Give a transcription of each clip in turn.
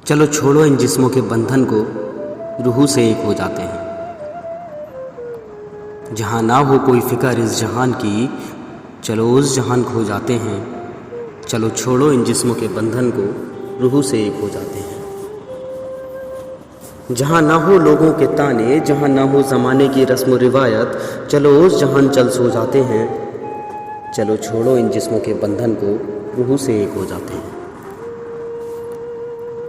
चलो छोड़ो इन जिस्मों के बंधन को, रूह से एक हो जाते हैं। जहाँ ना हो कोई फिक्र इस जहान की, चलो उस जहान खो जाते हैं। चलो छोड़ो इन जिस्मों के बंधन को, रूह से एक हो जाते हैं। जहाँ ना हो लोगों के ताने, जहाँ ना हो ज़माने की रस्म रिवायत, चलो उस जहान चल सो जाते हैं। चलो छोड़ो इन जिस्मों के बंधन को, रूह से एक हो जाते हैं।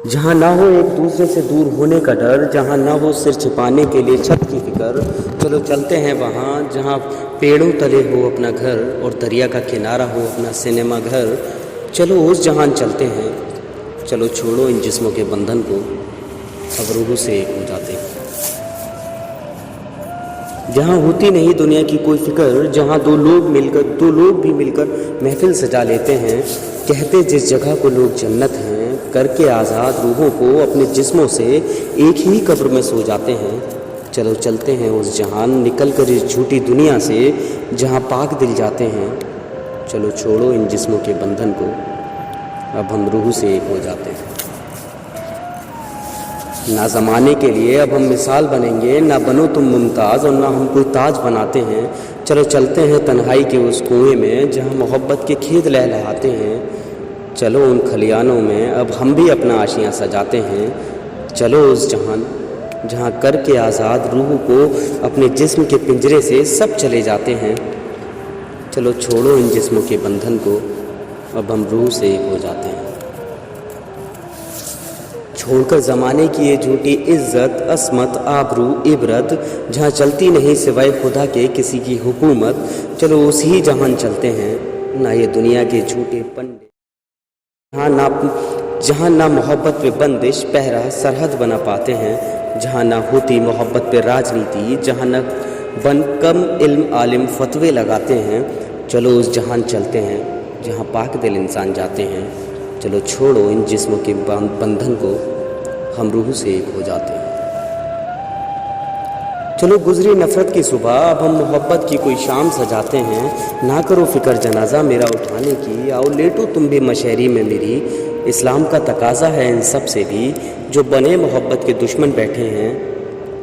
जहाँ ना हो एक दूसरे से दूर होने का डर, जहाँ ना हो सिर छिपाने के लिए छत की फिक्र, चलो चलते हैं वहाँ जहाँ पेड़ों तले हो अपना घर और दरिया का किनारा हो अपना सिनेमा घर। चलो उस जहान चलते हैं। चलो छोड़ो इन जिस्मों के बंधन को, अब रूह से एक हो जाते हैं। जहाँ होती नहीं दुनिया की कोई फिक्र, जहाँ दो लोग भी मिलकर महफिल सजा लेते हैं। कहते जिस जगह को लोग जन्नत हैं, करके आज़ाद रूहों को अपने जिस्मों से एक ही कब्र में सो जाते हैं। चलो चलते हैं उस जहान, निकल कर इस झूठी दुनिया से जहाँ पाक दिल जाते हैं। चलो छोड़ो इन जिस्मों के बंधन को, अब हम रूह से एक हो जाते हैं। ना ज़माने के लिए अब हम मिसाल बनेंगे, ना बनो तुम मुमताज़ और ना हम कोई ताज बनाते हैं। चलो चलते हैं तन्हाई के उस कुएं में जहाँ मोहब्बत के खेत लहलहाते हैं। चलो उन खलियानों में अब हम भी अपना आशियाँ सजाते हैं। चलो उस जहान जहाँ करके आज़ाद रूह को अपने जिस्म के पिंजरे से सब चले जाते हैं। चलो छोड़ो इन जिस्मों के बंधन को, अब हम रूह से एक हो जाते हैं। छोड़कर ज़माने की ये झूठी इज़्ज़त, असमत, आबरू, इबरत, जहाँ चलती नहीं सिवाय खुदा के किसी की हुकूमत। चलो उसी जहान चलते हैं, ना ये दुनिया के झूठे पंडे, जहाँ ना मोहब्बत पे बंदिश पहरा सरहद बना पाते हैं। जहाँ ना होती मोहब्बत पे राजनीति, जहाँ न बन कम इल्म आलिम फतवे लगाते हैं। चलो उस जहान चलते हैं जहाँ पाक दिल इंसान जाते हैं। चलो छोड़ो इन जिस्मों के बंधन को, हम रूह से एक हो जाते हैं। चलो गुजरी नफ़रत की सुबह, अब हम मोहब्बत की कोई शाम सजाते हैं। ना करो फ़िक्र जनाजा मेरा उठाने की, आओ लेटो तुम भी मशहरी में मेरी। इस्लाम का तकाज़ा है इन सब से भी, जो बने मोहब्बत के दुश्मन बैठे हैं।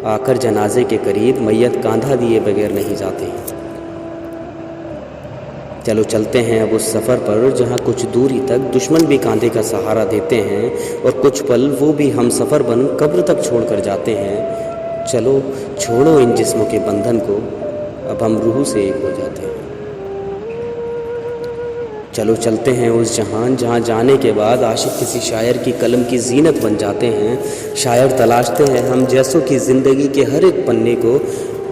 आकर जनाजे के करीब मैयत कांधा दिए बगैर नहीं जाते। चलो चलते हैं अब उस सफ़र पर जहाँ कुछ दूरी तक दुश्मन भी कांधे का सहारा देते हैं और कुछ पल वो भी हम सफ़र बन कब्र तक छोड़ कर जाते हैं। चलो छोड़ो इन जिस्मों के बंधन को, अब हम रूह से एक हो जाते हैं। चलो चलते हैं उस जहान जहाँ जाने के बाद आशिक किसी शायर की कलम की जीनत बन जाते हैं। शायर तलाशते हैं हम जैसों की ज़िंदगी के हर एक पन्ने को,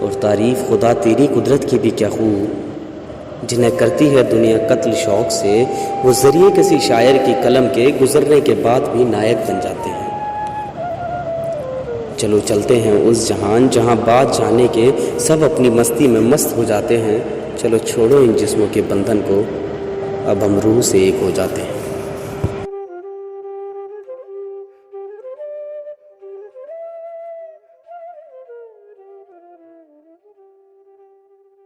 और तारीफ़ खुदा तेरी कुदरत की भी क्या खूब, जिन्हें करती है दुनिया कत्ल शौक़ से, वो ज़रिए किसी शायर की कलम के गुज़रने के बाद भी नायक बन जाते हैं। चलो चलते हैं उस जहान जहाँ बात जाने के सब अपनी मस्ती में मस्त हो जाते हैं। चलो छोड़ो इन जिस्मों के बंधन को, अब हम रूह से एक हो जाते हैं।